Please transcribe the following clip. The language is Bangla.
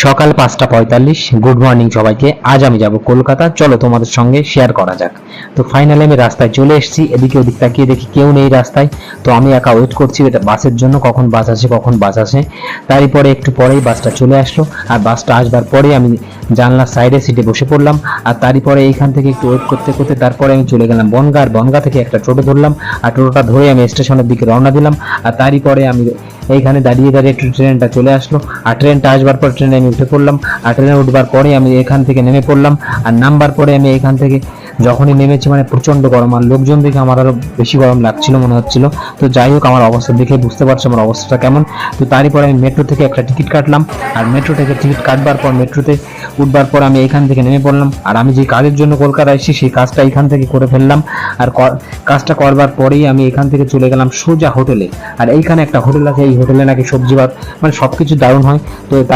সকাল 5:45। গুড মর্নিং সবাইকে। আজ আমি যাব কলকাতা, চলো তোমাদের সঙ্গে শেয়ার করা যাক। তো ফাইনালি আমি রাস্তায় চলে এসেছি। এদিকে ওদিক তাকিয়ে দেখি কেউ নেই রাস্তায়। তো আমি একা ওয়েট করছি এটা বাসের জন্য, কখন বাস আসে। তারপরে একটু পরেই বাসটা চলে আসলো, আর বাসটা আসবার পরে আমি জানলার সাইডে সিটে বসে পড়লাম। আর তারপরে এইখান থেকে একটু ওয়েট করতে করতে তারপরে আমি চলে গেলাম বনগাঁ। আর বনগাঁ থেকে একটা টোটো ধরলাম, আর টোটোটা ধরে আমি স্টেশনের দিকে রওনা দিলাম। আর তারপরে আমি এইখানে দাঁড়িয়ে দাঁড়িয়ে একটু ট্রেনটা চলে আসলো, আর ট্রেনটা আসবার পর ট্রেনে আমি উঠে পড়লাম। আর ট্রেনে উঠবার পরে আমি এখান থেকে নেমে পড়লাম। আর নামবার পরে আমি এখান থেকে যখনই নেমেছি মানে প্রচন্ড গরম, আর লোকজন দেখে আমার আরো বেশি গরম লাগছিল মনে হচ্ছিল। তো যাই হোক, আমার অবস্থা দেখে বুঝতে পারছো আমার অবস্থাটা কেমন। তো তারপরে আমি মেট্রো থেকে একটা টিকিট কাটলাম, আর মেট্রো থেকে টিকিট কাটবার পর মেট্রোতে উঠবার পর আমি এখান থেকে নেমে পড়লাম। আর আমি যে কাজের জন্য কলকাতা এসেছি সেই কাজটা এখান থেকে করে ফেললাম। আর কাজটা করবার পরেই আমি এখান থেকে চলে গেলাম সোজা হোটেলে। আর এইখানে একটা হোটেল আছে, এই হোটেলে নাকি সবজি ভাত মানে সবকিছু দারুণ হয়। তো তার